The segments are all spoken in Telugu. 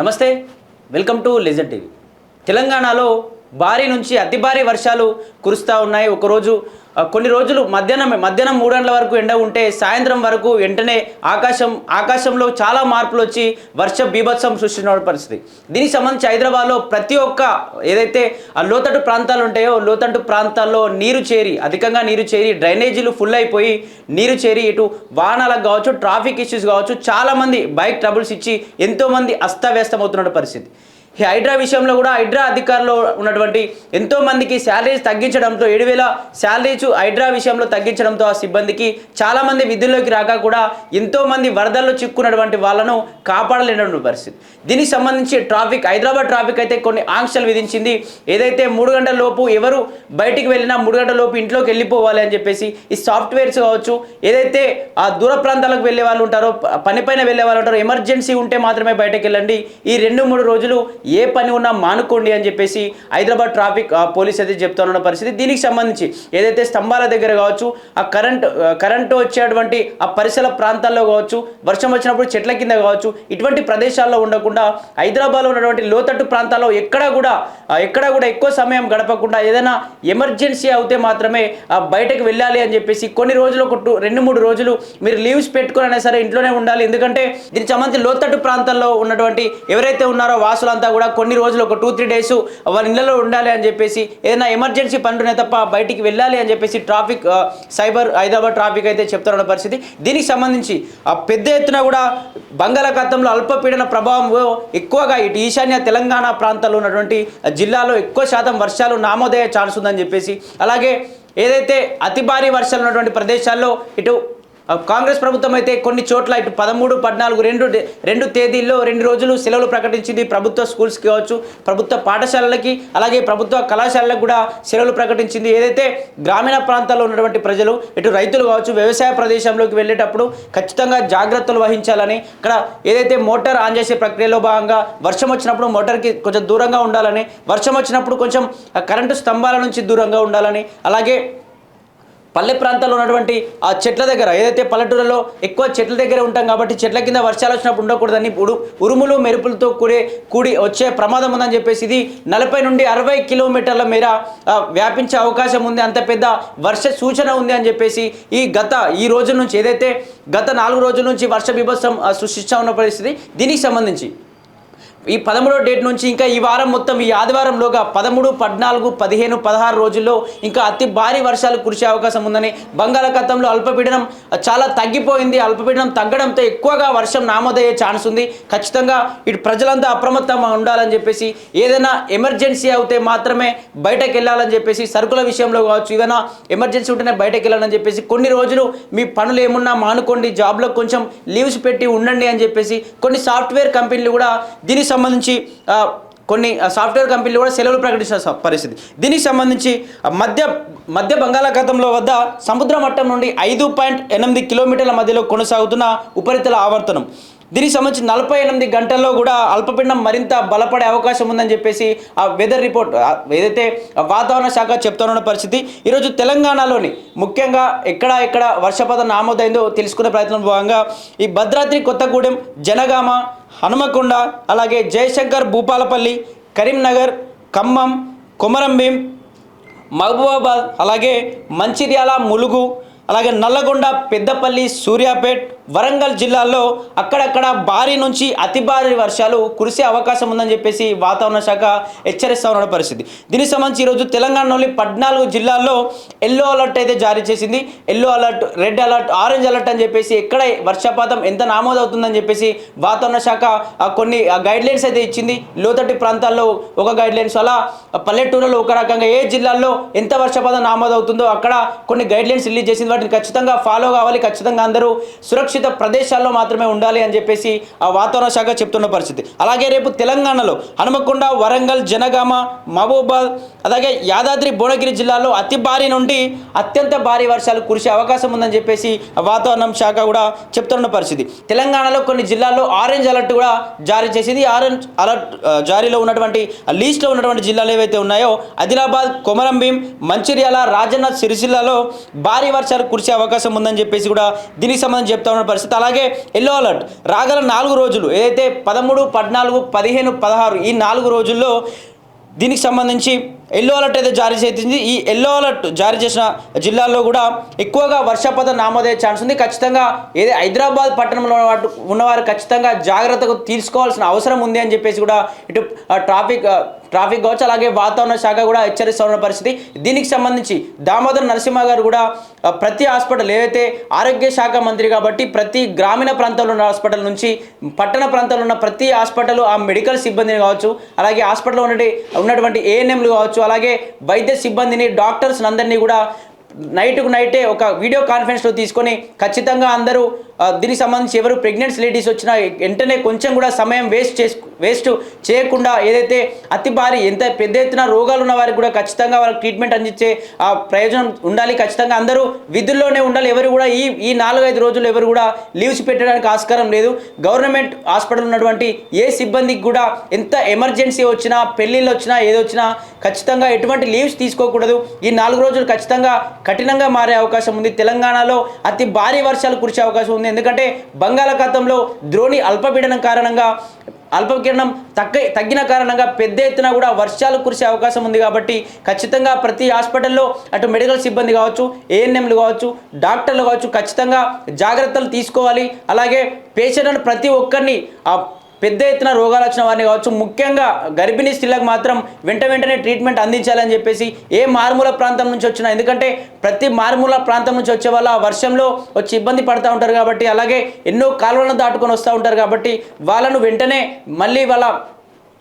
నమస్తే వెల్కమ్ టు లెజర్ టీవీ. తెలంగాణలో భారీ నుంచి అతి భారీ వర్షాలు కురుస్తూ ఉన్నాయి. ఒకరోజు కొన్ని రోజులు మధ్యాహ్నం 3 గంటల వరకు ఎండ ఉంటే సాయంత్రం వరకు వెంటనే ఆకాశంలో చాలా మార్పులు వచ్చి వర్ష బీభత్సం సృష్టించిన పరిస్థితి. దీనికి సంబంధించి హైదరాబాద్లో ప్రతి ఒక్క ఏదైతే లోతట్టు ప్రాంతాలు ఉంటాయో లోతట్టు ప్రాంతాల్లో అధికంగా నీరు చేరి డ్రైనేజీలు ఫుల్ అయిపోయి నీరు చేరి ఇటు వాహనాలకు కావచ్చు ట్రాఫిక్ ఇష్యూస్ కావచ్చు చాలామంది బైక్ ట్రబుల్స్ ఇచ్చి ఎంతోమంది అస్తవ్యస్తమవుతున్న పరిస్థితి. ఈ హైడ్రా విషయంలో కూడా హైడ్రా అధికారులు ఉన్నటువంటి ఎంతోమందికి శాలరీస్ తగ్గించడంతో 7,000 శాలరీస్ హైడ్రా విషయంలో తగ్గించడంతో ఆ సిబ్బందికి చాలామంది విధుల్లోకి రాక కూడా ఎంతోమంది వరదల్లో చిక్కున్నటువంటి వాళ్ళను కాపాడలేనటువంటి పరిస్థితి. దీనికి సంబంధించి హైదరాబాద్ ట్రాఫిక్ అయితే కొన్ని ఆంక్షలు విధించింది. ఏదైతే 3 గంటల లోపు ఎవరు బయటికి వెళ్ళినా 3 గంటల లోపు ఇంట్లోకి వెళ్ళిపోవాలి అని చెప్పేసి ఈ సాఫ్ట్వేర్స్ కావచ్చు ఏదైతే ఆ దూర ప్రాంతాలకు వెళ్ళే వాళ్ళు ఉంటారో పనిపైన వెళ్ళే వాళ్ళు ఉంటారో ఎమర్జెన్సీ ఉంటే మాత్రమే బయటకు వెళ్ళండి, ఈ 2-3 రోజులు ఏ పని ఉన్నా మానుకోండి అని చెప్పేసి హైదరాబాద్ ట్రాఫిక్ పోలీస్ అయితే చెప్తున్న పరిస్థితి. దీనికి సంబంధించి ఏదైతే స్తంభాల దగ్గర కావచ్చు ఆ కరెంటు వచ్చేటువంటి ఆ పరిసర ప్రాంతాల్లో కావచ్చు వర్షం వచ్చినప్పుడు చెట్ల కింద కావచ్చు ఇటువంటి ప్రదేశాల్లో ఉండకుండా హైదరాబాద్లో ఉన్నటువంటి లోతట్టు ప్రాంతాల్లో ఎక్కడ కూడా ఎక్కువ సమయం గడపకుండా ఏదైనా ఎమర్జెన్సీ అవుతే మాత్రమే బయటకు వెళ్ళాలి అని చెప్పేసి కొన్ని రోజులు 2-3 రోజులు మీరు లీవ్స్ పెట్టుకున్నా సరే ఇంట్లోనే ఉండాలి. ఎందుకంటే దీనికి సంబంధించి లోతట్టు ప్రాంతాల్లో ఉన్నటువంటి ఎవరైతే ఉన్నారో వాసులంతా కూడా కొన్ని రోజులు 2-3 డేస్ వారి ఇళ్లలో ఉండాలి అని చెప్పేసి ఏదైనా ఎమర్జెన్సీ పనులునే తప్ప బయటికి వెళ్ళాలి అని చెప్పేసి హైదరాబాద్ ట్రాఫిక్ అయితే చెప్తున్న పరిస్థితి. దీనికి సంబంధించి పెద్ద ఎత్తున కూడా బంగాళాఖాతంలో అల్పపీడన ప్రభావం ఎక్కువగా ఇటు ఈశాన్య తెలంగాణ ప్రాంతాల్లో ఉన్నటువంటి జిల్లాలో ఎక్కువ శాతం వర్షాలు నామోదయ్యే ఛాన్స్ ఉందని చెప్పేసి అలాగే ఏదైతే అతి భారీ వర్షాలు ఉన్నటువంటి ప్రదేశాల్లో ఇటు కాంగ్రెస్ ప్రభుత్వం అయితే కొన్ని చోట్ల ఇటు 13, 14 రెండు తేదీల్లో 2 రోజులు సెలవులు ప్రకటించింది. ప్రభుత్వ స్కూల్స్కి కావచ్చు ప్రభుత్వ పాఠశాలలకి అలాగే ప్రభుత్వ కళాశాలలకు కూడా సెలవులు ప్రకటించింది. ఏదైతే గ్రామీణ ప్రాంతాల్లో ఉన్నటువంటి ప్రజలు ఇటు రైతులు కావచ్చు వ్యవసాయ ప్రదేశంలోకి వెళ్ళేటప్పుడు ఖచ్చితంగా జాగ్రత్తలు వహించాలని ఇక్కడ ఏదైతే మోటార్ ఆన్ చేసే ప్రక్రియలో భాగంగా వర్షం వచ్చినప్పుడు మోటార్కి కొంచెం దూరంగా ఉండాలని, వర్షం వచ్చినప్పుడు కొంచెం కరెంటు స్తంభాల నుంచి దూరంగా ఉండాలని, అలాగే పల్లె ప్రాంతాల్లో ఉన్నటువంటి ఆ చెట్ల దగ్గర ఏదైతే పల్లెటూరులో ఎక్కువ చెట్ల దగ్గర ఉంటాం కాబట్టి చెట్ల కింద వర్షాలు వచ్చినప్పుడు ఉండకూడదని ఉరుములు మెరుపులతో కూడి వచ్చే ప్రమాదం ఉందని చెప్పేసి ఇది 40 నుండి 60 కిలోమీటర్ల మేర వ్యాపించే అవకాశం ఉంది, అంత పెద్ద వర్ష సూచన ఉంది అని చెప్పేసి ఈ రోజు నుంచి ఏదైతే గత 4 రోజుల నుంచి వర్ష బీభత్సం సృష్టిస్తూ ఉన్న పరిస్థితి. దీనికి సంబంధించి ఈ 13వ డేట్ నుంచి ఇంకా ఈ వారం మొత్తం ఈ ఆదివారంలోగా 13, 14, 15, 16 రోజుల్లో ఇంకా అతి భారీ వర్షాలు కురిసే అవకాశం ఉందని బంగాళాఖాతంలో అల్పపీడనం చాలా తగ్గిపోయింది. అల్పపీడనం తగ్గడంతో ఎక్కువగా వర్షం నామోదయ్యే ఛాన్స్ ఉంది. ఖచ్చితంగా ఇటు ప్రజలంతా అప్రమత్తంగా ఉండాలని చెప్పేసి ఏదైనా ఎమర్జెన్సీ అవుతే మాత్రమే బయటకు వెళ్ళాలని చెప్పేసి సరుకుల విషయంలో కావచ్చు ఏదైనా ఎమర్జెన్సీ ఉంటేనే బయటకు వెళ్ళాలని చెప్పేసి కొన్ని రోజులు మీ పనులు ఏమున్నా మానుకోండి, జాబ్లో కొంచెం లీవ్స్ పెట్టి ఉండండి అని చెప్పేసి కొన్ని సాఫ్ట్వేర్ కంపెనీలు కూడా దీనికి సంబంధించి కొన్ని సాఫ్ట్వేర్ కంపెనీలు కూడా సెలవులు ప్రకటించిన పరిస్థితి. దీనికి సంబంధించి మధ్య బంగాళాఖాతంలో వద్ద సముద్ర మట్టం నుండి 5.8 కిలోమీటర్ల మధ్యలో కొనసాగుతున్న ఉపరితల ఆవర్తనం. దీనికి సంబంధించి 48 గంటల్లో కూడా అల్పపీడనం మరింత బలపడే అవకాశం ఉందని చెప్పేసి ఆ వెదర్ రిపోర్ట్ ఏదైతే వాతావరణ శాఖ చెప్తున్న పరిస్థితి. ఈరోజు తెలంగాణలోని ముఖ్యంగా ఎక్కడ వర్షపాతం నామోదైందో తెలుసుకునే ప్రయత్నం భాగంగా ఈ భద్రాద్రి కొత్తగూడెం, జనగామ, హనుమకొండ, అలాగే జయశంకర్, భూపాలపల్లి, కరీంనగర్, ఖమ్మం, కొమరంభీం, మహబూబాబాద్, అలాగే మంచిర్యాల, ములుగు, అలాగే నల్లగొండ, పెద్దపల్లి, సూర్యాపేట్, వరంగల్ జిల్లాల్లో అక్కడక్కడ భారీ నుంచి అతి భారీ వర్షాలు కురిసే అవకాశం ఉందని చెప్పేసి వాతావరణ శాఖ హెచ్చరిస్తూ ఉన్న పరిస్థితి. దీనికి సంబంధించి ఈరోజు తెలంగాణలోని 14 జిల్లాల్లో ఎల్లో అలర్ట్ అయితే జారీ చేసింది. Yellow alert, red alert, orange alert అని చెప్పేసి ఎక్కడ వర్షపాతం ఎంత నామోదవుతుందని చెప్పేసి వాతావరణ శాఖ కొన్ని గైడ్లైన్స్ అయితే ఇచ్చింది. లోతట్టు ప్రాంతాల్లో ఒక గైడ్లైన్స్, అలా పల్లెటూరులో ఒక రకంగా ఏ జిల్లాల్లో ఎంత వర్షపాతం నామోదవుతుందో అక్కడ కొన్ని గైడ్లైన్స్ రిలీజ్ చేసింది. వాటిని ఖచ్చితంగా ఫాలో కావాలి, ఖచ్చితంగా అందరూ సురక్షిత ప్రదేశాల్లో మాత్రమే ఉండాలి అని చెప్పేసి ఆ వాతావరణ శాఖ చెప్తున్న పరిస్థితి. అలాగే రేపు తెలంగాణలో హనుమకొండ, వరంగల్, జనగామ, మహబూబాద్, అలాగే యాదాద్రి, భువనగిరి జిల్లాల్లో అతి భారీ నుండి అత్యంత భారీ వర్షాలు కురిసే అవకాశం ఉందని చెప్పేసి వాతావరణ శాఖ కూడా చెప్తున్న పరిస్థితి. తెలంగాణలో కొన్ని జిల్లాల్లో ఆరెంజ్ అలర్ట్ కూడా జారీ చేసింది. ఆరెంజ్ అలర్ట్ జారీలో ఉన్నటువంటి లీస్ట్లో ఉన్నటువంటి జిల్లాలు ఏవైతే ఉన్నాయో ఆదిలాబాద్, కొమరంభీం, మంచిర్యాల, రాజన్న సిరిసిల్లలో భారీ వర్షాలు కురిసే అవకాశం ఉందని చెప్పేసి కూడా దీనికి సంబంధించి చెప్తా చెప్తున్న పరిస్థితి. అలాగే ఎల్లో అలర్ట్ రాగల 4 రోజులు ఏదైతే 13, 14, 15, 16 ఈ 4 రోజుల్లో దీనికి సంబంధించి ఎల్లో అలర్ట్ అయితే జారీ చేసింది. ఈ ఎల్లో అలర్ట్ జారీ చేసిన జిల్లాల్లో కూడా ఎక్కువగా వర్షపాతం నమోదయ్యే ఛాన్స్ ఉంది. ఖచ్చితంగా ఏదో హైదరాబాద్ పట్టణంలో ఉన్నవారు ఖచ్చితంగా జాగ్రత్తగా తీసుకోవాల్సిన అవసరం ఉంది అని చెప్పేసి కూడా ఇటు ట్రాఫిక్ కావచ్చు, అలాగే వాతావరణ శాఖ కూడా హెచ్చరిస్తూ ఉన్న పరిస్థితి. దీనికి సంబంధించి దామోదర్ నరసింహ గారు కూడా ప్రతి హాస్పిటల్ ఏదైతే ఆరోగ్య శాఖ మంత్రి కాబట్టి ప్రతి గ్రామీణ ప్రాంతంలో ఉన్న హాస్పిటల్ నుంచి పట్టణ ప్రాంతాల్లో ఉన్న ప్రతి హాస్పిటల్ ఆ మెడికల్ సిబ్బందిని కావచ్చు, అలాగే హాస్పిటల్లో ఉన్నటువంటి ఏఎన్ఎంలు కావచ్చు, అలాగే వైద్య సిబ్బందిని డాక్టర్స్ అందరినీ కూడా నైటే ఒక వీడియో కాన్ఫరెన్స్లో తీసుకొని ఖచ్చితంగా అందరూ దీనికి సంబంధించి ఎవరు ప్రెగ్నెంట్ లేడీస్ వచ్చినా వెంటనే కొంచెం కూడా సమయం వేస్ట్ చేయకుండా ఏదైతే అతి భారీ ఎంత పెద్ద ఎత్తున రోగాలు ఉన్న వారికి కూడా ఖచ్చితంగా వాళ్ళకి ట్రీట్మెంట్ అందించే ఆ ప్రయోజనం ఉండాలి. ఖచ్చితంగా అందరూ విధుల్లోనే ఉండాలి. ఎవరు కూడా ఈ 4-5 రోజులు ఎవరు కూడా లీవ్స్ పెట్టడానికి ఆస్కారం లేదు. గవర్నమెంట్ హాస్పిటల్ ఉన్నటువంటి ఏ సిబ్బందికి కూడా ఎంత ఎమర్జెన్సీ వచ్చినా పెళ్ళిళ్ళు వచ్చినా ఏదొచ్చినా ఖచ్చితంగా ఎటువంటి లీవ్స్ తీసుకోకూడదు. ఈ 4 రోజులు ఖచ్చితంగా కఠినంగా మారే అవకాశం ఉంది. తెలంగాణలో అతి భారీ వర్షాలు కురిసే అవకాశం ఉంది. ఎందుకంటే బంగాళాఖాతంలో ద్రోణి అల్పపీడనం తగ్గిన కారణంగా పెద్ద ఎత్తున కూడా వర్షాలు కురిసే అవకాశం ఉంది. కాబట్టి ఖచ్చితంగా ప్రతి హాస్పిటల్లో అటు మెడికల్ సిబ్బంది కావచ్చు, ఏఎన్ఎంలు కావచ్చు, డాక్టర్లు కావచ్చు ఖచ్చితంగా జాగ్రత్తలు తీసుకోవాలి. అలాగే పేషెంట్లను ప్రతి ఒక్కరిని పెద్ద ఎత్తున రోగాలు వచ్చిన వారిని కావచ్చు, ముఖ్యంగా గర్భిణీ స్త్రీలకు మాత్రం వెంటనే ట్రీట్మెంట్ అందించాలని చెప్పేసి ఏ మారుమూల ప్రాంతం నుంచి వచ్చినా, ఎందుకంటే ప్రతి మారుమూల ప్రాంతం నుంచి వచ్చే వాళ్ళ వర్షంలో వచ్చి ఇబ్బంది పడుతూ ఉంటారు కాబట్టి, అలాగే ఎన్నో కాలువలను దాటుకొని వస్తూ ఉంటారు కాబట్టి వాళ్ళను వెంటనే మళ్ళీ వాళ్ళ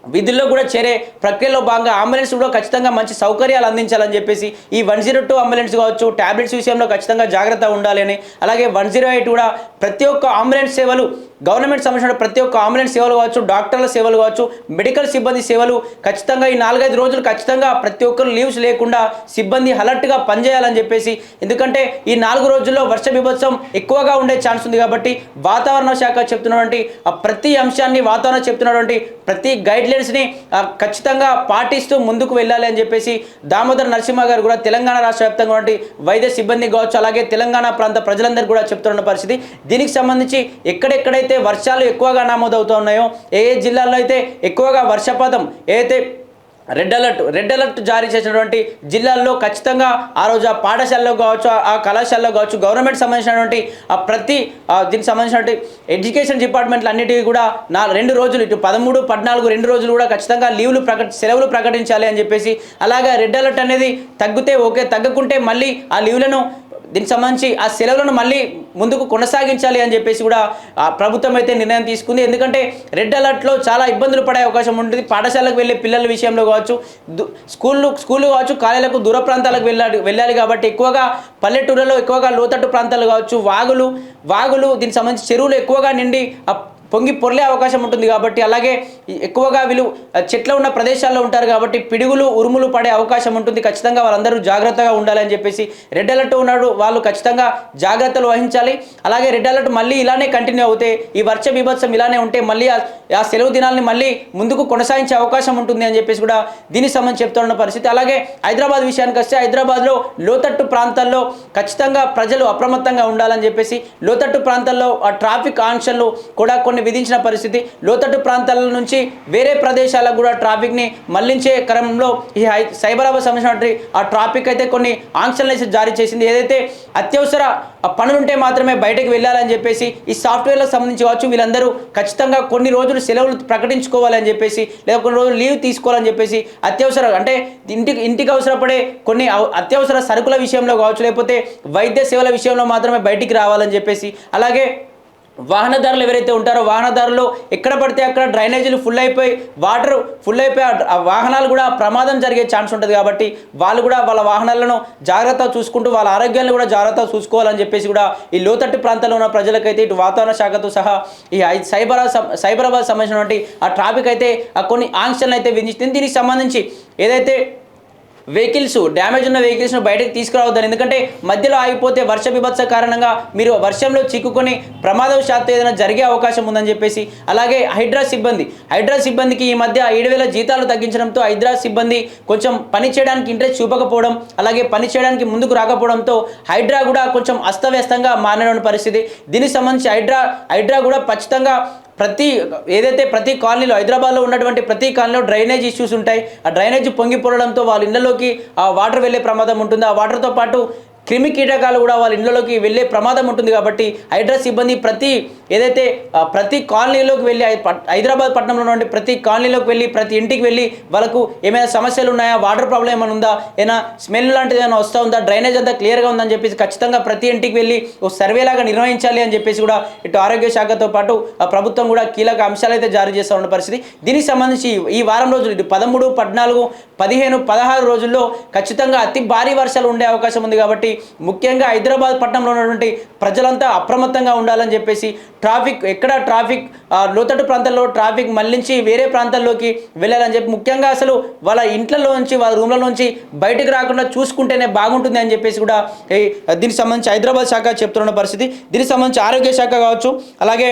విధుల్లో కూడా చేరే ప్రక్రియలో భాగంగా అంబులెన్స్ కూడా ఖచ్చితంగా మంచి సౌకర్యాలు అందించాలని చెప్పేసి ఈ 102 అంబులెన్స్ కావచ్చు, ట్యాబ్లెట్స్ విషయంలో ఖచ్చితంగా జాగ్రత్త ఉండాలి అని, అలాగే 108 కూడా ప్రతి ఒక్క అంబులెన్స్ సేవలు గవర్నమెంట్ సంబంధించిన ప్రతి ఒక్క అంబులెన్స్ సేవలు కావచ్చు, డాక్టర్ల సేవలు కావచ్చు, మెడికల్ సిబ్బంది సేవలు ఖచ్చితంగా ఈ 4-5 రోజులు ఖచ్చితంగా ప్రతి ఒక్కరు లీవ్స్ లేకుండా సిబ్బంది అలర్ట్గా పనిచేయాలని చెప్పేసి, ఎందుకంటే ఈ 4 రోజుల్లో వర్ష బీభత్సం ఎక్కువగా ఉండే ఛాన్స్ ఉంది. కాబట్టి వాతావరణ శాఖ చెప్తున్నటువంటి ప్రతి అంశాన్ని వాతావరణ చెప్తున్నటువంటి ప్రతి గైడ్లైన్స్ని ఖచ్చితంగా పాటిస్తూ ముందుకు వెళ్ళాలి అని చెప్పేసి దామోదర్ నరసింహ గారు కూడా తెలంగాణ రాష్ట్ర వ్యాప్తంగా ఉన్నటువంటి వైద్య సిబ్బంది కావచ్చు, అలాగే తెలంగాణ ప్రాంత ప్రజలందరూ కూడా చెప్తున్న పరిస్థితి. దీనికి సంబంధించి ఎక్కడెక్కడైతే వర్షాలు ఎక్కువగా నమోదవుతూ ఉన్నాయో, ఏ జిల్లాల్లో అయితే ఎక్కువగా వర్షపాతం ఏదైతే రెడ్ అలర్ట్ జారీ చేసినటువంటి జిల్లాల్లో ఖచ్చితంగా ఆ రోజు ఆ పాఠశాలలో కావచ్చు, ఆ కళాశాలలో కావచ్చు, గవర్నమెంట్ సంబంధించినటువంటి దీనికి సంబంధించినటువంటి ఎడ్యుకేషన్ డిపార్ట్మెంట్లు అన్నిటికీ కూడా 2 రోజులు ఇటు 13, 14 2 రోజులు కూడా ఖచ్చితంగా సెలవులు ప్రకటించాలి అని చెప్పేసి, అలాగే రెడ్ అలర్ట్ అనేది తగ్గితే ఓకే, తగ్గకుంటే మళ్ళీ ఆ లీవ్లను దీనికి సంబంధించి ఆ సెలవులను మళ్ళీ ముందుకు కొనసాగించాలి అని చెప్పేసి కూడా ప్రభుత్వం అయితే నిర్ణయం తీసుకుంది. ఎందుకంటే రెడ్ అలర్ట్లో చాలా ఇబ్బందులు పడే అవకాశం ఉంటుంది. పాఠశాలకు వెళ్ళే పిల్లల విషయంలో కావచ్చు, స్కూళ్ళు కావచ్చు, కాలేజీలకు దూర ప్రాంతాలకు వెళ్ళాలి కాబట్టి ఎక్కువగా పల్లెటూళ్ళలో ఎక్కువగా లోతట్టు ప్రాంతాలు కావచ్చు, వాగులు దీనికి సంబంధించి చెరువులు ఎక్కువగా నిండి పొంగి పొర్లే అవకాశం ఉంటుంది. కాబట్టి అలాగే ఎక్కువగా వీళ్ళు చెట్లు ఉన్న ప్రదేశాల్లో ఉంటారు కాబట్టి పిడుగులు ఉరుములు పడే అవకాశం ఉంటుంది. ఖచ్చితంగా వాళ్ళందరూ జాగ్రత్తగా ఉండాలని చెప్పేసి రెడ్ అలర్ట్ ఉన్నాడు వాళ్ళు ఖచ్చితంగా జాగ్రత్తలు వహించాలి. అలాగే రెడ్ అలర్ట్ మళ్ళీ ఇలానే కంటిన్యూ అవుతే, ఈ వర్ష బీభత్సం ఇలానే ఉంటే మళ్ళీ ఆ సెలవు దినాల్ని మళ్ళీ ముందుకు కొనసాగించే అవకాశం ఉంటుంది అని చెప్పేసి కూడా దీనికి సంబంధించి చెప్తున్న పరిస్థితి. అలాగే హైదరాబాద్ విషయానికి వస్తే, హైదరాబాద్లో లోతట్టు ప్రాంతాల్లో ఖచ్చితంగా ప్రజలు అప్రమత్తంగా ఉండాలని చెప్పేసి లోతట్టు ప్రాంతాల్లో ఆ ట్రాఫిక్ ఆంక్షలు కూడా కొన్ని విధించిన పరిస్థితి. లోతట్టు ప్రాంతాల నుంచి వేరే ప్రదేశాలకు కూడా ట్రాఫిక్ని మళ్లించే క్రమంలో ఈ సైబరాబాద్ సంబంధించినటువంటి ఆ ట్రాఫిక్ అయితే కొన్ని ఆంక్షలను జారీ చేసింది. ఏదైతే అత్యవసర పనులుంటే మాత్రమే బయటకు వెళ్ళాలని చెప్పేసి ఈ సాఫ్ట్వేర్లకు సంబంధించి కావచ్చు, వీళ్ళందరూ ఖచ్చితంగా కొన్ని రోజులు సెలవులు ప్రకటించుకోవాలని చెప్పేసి, లేదా కొన్ని రోజులు లీవ్ తీసుకోవాలని చెప్పేసి, అత్యవసర అంటే ఇంటికి అవసరపడే కొన్ని అత్యవసర సరుకుల విషయంలో కావచ్చు, లేకపోతే వైద్య సేవల విషయంలో మాత్రమే బయటికి రావాలని చెప్పేసి, అలాగే వాహనదారులు ఎవరైతే ఉంటారో వాహనదారులు ఎక్కడ పడితే అక్కడ డ్రైనేజీలు వాటర్ ఫుల్ అయిపోయి ఆ వాహనాలు కూడా ప్రమాదం జరిగే ఛాన్స్ ఉంటుంది. కాబట్టి వాళ్ళు కూడా వాళ్ళ వాహనాలను జాగ్రత్తగా చూసుకుంటూ వాళ్ళ ఆరోగ్యాన్ని కూడా జాగ్రత్తగా చూసుకోవాలని చెప్పేసి కూడా ఈ లోతట్టు ప్రాంతాల్లో ఉన్న ప్రజలకైతే ఇటు వాతావరణ శాఖతో సహా ఈ సైబరాబాద్ సంబంధించినటువంటి ఆ ట్రాఫిక్ అయితే కొన్ని ఆంక్షలను అయితే విధించింది. దీనికి సంబంధించి ఏదైతే వెహికల్స్ డ్యామేజ్ ఉన్న వెహికల్స్ను బయటకు తీసుకురావద్దని, ఎందుకంటే మధ్యలో ఆగిపోతే వర్ష బీభత్స కారణంగా మీరు వర్షంలో చిక్కుకొని ప్రమాదవశాత్తు ఏదైనా జరిగే అవకాశం ఉందని చెప్పేసి. అలాగే హైడ్రా సిబ్బందికి ఈ మధ్య 7,000 జీతాలు తగ్గించడంతో హైడ్రా సిబ్బంది కొంచెం పని చేయడానికి ఇంట్రెస్ట్ చూపకపోవడం, అలాగే పని చేయడానికి ముందుకు రాకపోవడంతో హైడ్రా కూడా కొంచెం అస్తవ్యస్తంగా మారిన పరిస్థితి. దీనికి సంబంధించి హైడ్రా కూడా ఖచ్చితంగా ప్రతి కాలనీలో, హైదరాబాద్లో ఉన్నటువంటి ప్రతి కాలనీలో డ్రైనేజ్ ఇష్యూస్ ఉంటాయి. ఆ డ్రైనేజ్ పొంగిపోవడంతో వాళ్ళ ఇళ్లలోకి ఆ వాటర్ వెళ్ళే ప్రమాదం ఉంటుంది. ఆ వాటర్తో పాటు క్రిమి కీటకాలు కూడా వాళ్ళ ఇళ్లలోకి వెళ్ళే ప్రమాదం ఉంటుంది. కాబట్టి హైడ్రా సిబ్బంది ప్రతి కాలనీలోకి వెళ్ళి, హైదరాబాద్ పట్టణంలో నుండి ప్రతి కాలనీలోకి వెళ్ళి, ప్రతి ఇంటికి వెళ్ళి వాళ్ళకు ఏమైనా సమస్యలు ఉన్నాయా, వాటర్ ప్రాబ్లం ఏమైనా ఉందా, ఏమైనా స్మెల్ లాంటిది ఏమైనా వస్తూ ఉందా, డ్రైనేజ్ అంతా క్లియర్గా ఉందని చెప్పేసి ఖచ్చితంగా ప్రతి ఇంటికి వెళ్ళి ఒక సర్వేలాగా నిర్వహించాలి అని చెప్పేసి కూడా ఇటు ఆరోగ్య శాఖతో పాటు ప్రభుత్వం కూడా కీలక అంశాలు అయితే జారీ చేస్తూ ఉన్న పరిస్థితి. దీనికి సంబంధించి ఈ వారం రోజులు, ఇటు 13, 14, 15, 16 రోజుల్లో ఖచ్చితంగా అతి భారీ వర్షాలు ఉండే అవకాశం ఉంది. కాబట్టి ముఖ్యంగా హైదరాబాద్ పట్టణంలో ఉన్నటువంటి ప్రజలంతా అప్రమత్తంగా ఉండాలని చెప్పేసి, ట్రాఫిక్ లోతట్టు ప్రాంతాల్లో ట్రాఫిక్ మళ్లించి వేరే ప్రాంతాల్లోకి వెళ్ళాలని చెప్పి, ముఖ్యంగా అసలు వాళ్ళ ఇంట్లలోంచి, వాళ్ళ రూమ్లలోంచి బయటకు రాకుండా చూసుకుంటేనే బాగుంటుంది అని చెప్పేసి కూడా దీనికి సంబంధించి హైదరాబాద్ శాఖ చెప్తున్న పరిస్థితి. దీనికి సంబంధించి ఆరోగ్య శాఖ కావచ్చు, అలాగే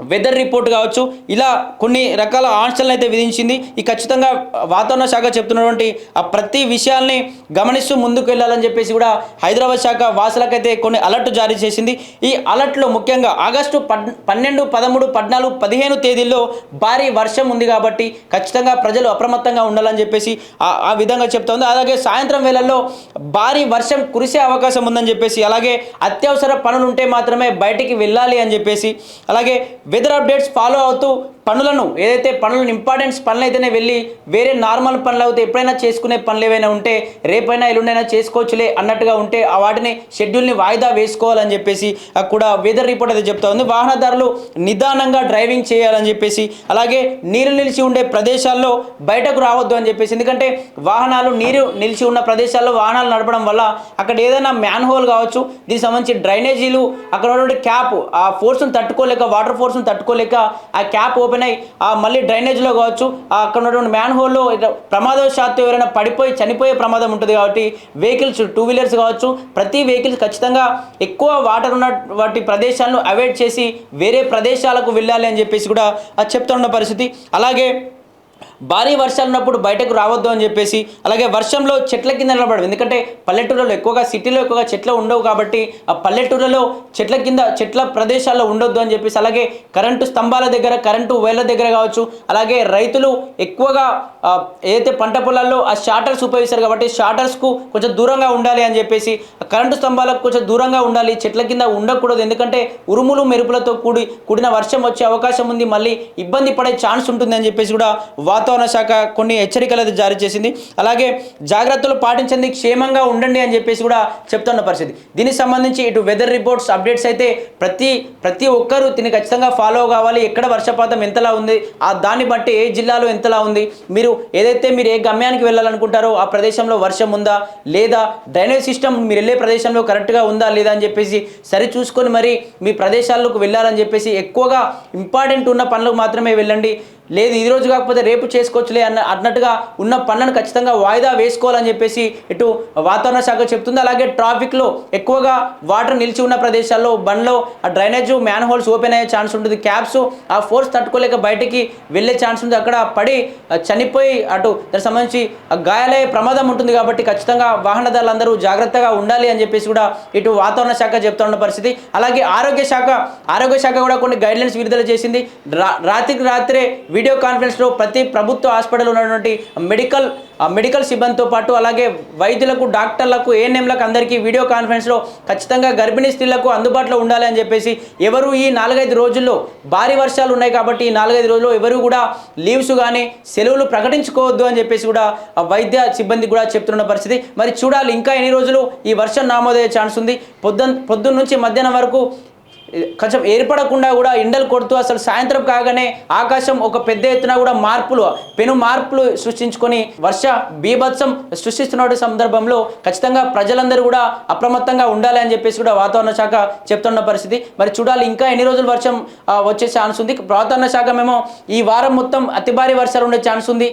వెదర్ రిపోర్ట్ కావచ్చు, ఇలా కొన్ని రకాల ఆంక్షలను అయితే విధించింది. ఈ ఖచ్చితంగా వాతావరణ శాఖ చెప్తున్నటువంటి ఆ ప్రతి విషయాల్ని గమనిస్తూ ముందుకు వెళ్ళాలని చెప్పేసి కూడా హైదరాబాద్ శాఖ వాసులకైతే కొన్ని అలర్ట్ జారీ చేసింది. ఈ అలర్ట్లో ముఖ్యంగా ఆగస్టు 12, 13, 14, 15 తేదీల్లో భారీ వర్షం ఉంది. కాబట్టి ఖచ్చితంగా ప్రజలు అప్రమత్తంగా ఉండాలని చెప్పేసి ఆ విధంగా చెప్తోంది. అలాగే సాయంత్రం వేళల్లో భారీ వర్షం కురిసే అవకాశం ఉందని చెప్పేసి, అలాగే అత్యవసర పనులు ఉంటే మాత్రమే బయటికి వెళ్ళాలి అని చెప్పేసి, అలాగే వెదర్ అప్డేట్స్ ఫాలో అవుతూ పనులను ఇంపార్టెంట్స్ పనులు అయితేనే వెళ్ళి, వేరే నార్మల్ పనులు అయితే ఎప్పుడైనా చేసుకునే పనులు ఏవైనా ఉంటే రేపైనా ఎల్లుండైనా చేసుకోవచ్చులే అన్నట్టుగా ఉంటే వాటిని షెడ్యూల్ని వాయిదా వేసుకోవాలని చెప్పేసి కూడా వెదర్ రిపోర్ట్ అయితే చెప్తా ఉంది. వాహనదారులు నిదానంగా డ్రైవింగ్ చేయాలని చెప్పేసి, అలాగే నీరు నిలిచి ఉండే ప్రదేశాల్లో బయటకు రావద్దు అని చెప్పేసి, ఎందుకంటే నీరు నిలిచి ఉన్న ప్రదేశాల్లో వాహనాలు నడపడం వల్ల అక్కడ ఏదైనా మ్యాన్ హోల్ కావచ్చు, దీనికి సంబంధించి డ్రైనేజీలు, అక్కడ ఉన్నటువంటి క్యాప్ ఆ ఫోర్స్ను తట్టుకోలేక, వాటర్ ఫోర్స్ను తట్టుకోలేక ఆ క్యాప్ ఓపెన్ అయ్యి మళ్ళీ డ్రైనేజ్లో కావచ్చు, అక్కడ ఉన్నటువంటి మ్యాన్ హోల్లో ప్రమాదవశాత్తు ఎవరైనా పడిపోయి చనిపోయే ప్రమాదం ఉంటుంది. కాబట్టి వెహికల్స్, 2 వీలర్స్ కావచ్చు, ప్రతి వెహికల్స్ ఖచ్చితంగా ఎక్కువ వాటర్ ఉన్న వాటి ప్రదేశాలను అవాయిడ్ చేసి వేరే ప్రదేశాలకు వెళ్ళాలి అని చెప్పేసి కూడా చెప్తున్న పరిస్థితి. అలాగే భారీ వర్షాలు ఉన్నప్పుడు బయటకు రావద్దు అని చెప్పేసి, అలాగే వర్షంలో చెట్ల కింద నిలబడదు, ఎందుకంటే పల్లెటూరులో ఎక్కువగా, సిటీలో ఎక్కువగా చెట్లు ఉండవు. కాబట్టి ఆ పల్లెటూరులో చెట్ల ప్రదేశాల్లో ఉండొద్దు అని చెప్పేసి, అలాగే కరెంటు స్తంభాల దగ్గర, కరెంటు వైర్ల దగ్గర కావచ్చు, అలాగే రైతులు ఎక్కువగా ఏదైతే పంట పొలాల్లో ఆ షార్టర్స్ ఉపయోగిస్తారు కాబట్టి షార్టర్స్కు కొంచెం దూరంగా ఉండాలి అని చెప్పేసి, కరెంటు స్తంభాలకు కొంచెం దూరంగా ఉండాలి, చెట్ల కింద ఉండకూడదు, ఎందుకంటే ఉరుములు మెరుపులతో కూడిన వర్షం వచ్చే అవకాశం ఉంది, మళ్ళీ ఇబ్బంది పడే ఛాన్స్ ఉంటుంది అని చెప్పేసి కూడా వాతావరణ శాఖ కొన్ని హెచ్చరికలు అయితే జారీ చేసింది. అలాగే జాగ్రత్తలు పాటించండి, క్షేమంగా ఉండండి అని చెప్పేసి కూడా చెప్తున్న పరిస్థితి. దీనికి సంబంధించి ఇటు వెదర్ రిపోర్ట్స్ అప్డేట్స్ అయితే ప్రతి ఒక్కరూ దీన్ని ఖచ్చితంగా ఫాలో కావాలి. ఎక్కడ వర్షపాతం ఎంతలా ఉంది, దాన్ని బట్టి ఏ జిల్లాలో ఎంతలా ఉంది, మీరు ఏ గమ్యానికి వెళ్ళాలనుకుంటారో ఆ ప్రదేశంలో వర్షం ఉందా లేదా, డ్రైనేజ్ సిస్టమ్ మీరు వెళ్ళే ప్రదేశంలో కరెక్ట్గా ఉందా లేదా అని చెప్పేసి సరి చూసుకొని మరి మీ ప్రదేశాలకు వెళ్ళాలని చెప్పేసి, ఎక్కువగా ఇంపార్టెంట్ ఉన్న పనులకు మాత్రమే వెళ్ళండి. లేదు ఈ రోజు కాకపోతే రేపు చేసుకోవచ్చులే అన్నట్టుగా ఉన్న పనులను ఖచ్చితంగా వాయిదా వేసుకోవాలని చెప్పేసి ఇటు వాతావరణ శాఖ చెప్తుంది. అలాగే ట్రాఫిక్లో ఎక్కువగా వాటర్ నిలిచి ఉన్న ప్రదేశాల్లో బండ్లో ఆ డ్రైనేజ్ మ్యాన్ హోల్స్ ఓపెన్ అయ్యే ఛాన్స్ ఉంటుంది, క్యాప్స్ ఆ ఫోర్స్ తట్టుకోలేక బయటికి వెళ్ళే ఛాన్స్ ఉంది, అక్కడ పడి చనిపోయి దానికి సంబంధించి గాయాలయ్యే ప్రమాదం ఉంటుంది. కాబట్టి ఖచ్చితంగా వాహనదారులందరూ జాగ్రత్తగా ఉండాలి అని చెప్పేసి కూడా ఇటు వాతావరణ శాఖ చెప్తున్న పరిస్థితి. అలాగే ఆరోగ్య శాఖ కూడా కొన్ని గైడ్లైన్స్ విడుదల చేసింది. రాత్రే వీడియో కాన్ఫరెన్స్లో ప్రతి ప్రభుత్వ హాస్పిటల్ ఉన్నటువంటి మెడికల్ సిబ్బందితో పాటు అలాగే వైద్యులకు, డాక్టర్లకు, ఏఎన్ఎంలకు అందరికీ వీడియో కాన్ఫరెన్స్లో ఖచ్చితంగా గర్భిణీ స్త్రీలకు అందుబాటులో ఉండాలి అని చెప్పేసి, ఎవరు ఈ 4-5 రోజుల్లో భారీ వర్షాలు ఉన్నాయి కాబట్టి ఈ 4-5 రోజుల్లో ఎవరు కూడా లీవ్స్ కానీ సెలవులు ప్రకటించుకోవద్దు అని చెప్పేసి కూడా వైద్య సిబ్బంది కూడా చెప్తున్న పరిస్థితి. మరి చూడాలి ఇంకా ఎన్ని రోజులు ఈ వర్షం నమోదయ్యే ఛాన్స్ ఉంది. పొద్దున్న నుంచి మధ్యాహ్నం వరకు కొంచెం ఏర్పడకుండా కూడా ఎండలు కొడుతూ అసలు సాయంత్రం కాగానే ఆకాశం ఒక పెద్ద ఎత్తున కూడా పెను మార్పులు సృష్టించుకొని వర్ష బీభత్సం సృష్టిస్తున్న సందర్భంలో ఖచ్చితంగా ప్రజలందరూ కూడా అప్రమత్తంగా ఉండాలి అని చెప్పేసి కూడా వాతావరణ శాఖ చెప్తున్న పరిస్థితి. మరి చూడాలి ఇంకా ఎన్ని రోజులు వర్షం వచ్చే ఛాన్స్ ఉంది. వాతావరణ శాఖ మేము ఈ వారం మొత్తం అతి భారీ వర్షాలు ఉండే ఛాన్స్ ఉంది.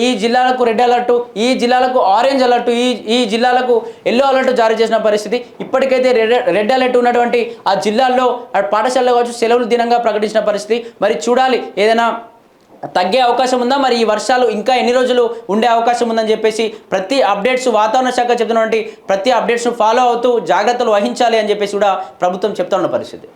ఈ జిల్లాలకు రెడ్ అలర్ట్, ఈ జిల్లాలకు ఆరెంజ్ అలర్ట్, ఈ జిల్లాలకు ఎల్లో అలర్ట్ జారీ చేసిన పరిస్థితి. ఇప్పటికైతే రెడ్ అలర్ట్ ఉన్నటువంటి ఆ జిల్లాల్లో పాఠశాలలో కావచ్చు సెలవులు దినంగా ప్రకటించిన పరిస్థితి. మరి చూడాలి ఏదైనా తగ్గే అవకాశం ఉందా, మరి ఈ వర్షాలు ఇంకా ఎన్ని రోజులు ఉండే అవకాశం ఉందని చెప్పేసి ప్రతి అప్డేట్స్ వాతావరణ శాఖ చెప్తున్నటువంటి ప్రతి అప్డేట్స్ను ఫాలో అవుతూ జాగ్రత్తలు వహించాలి అని చెప్పేసి కూడా ప్రభుత్వం చెప్తున్న పరిస్థితి.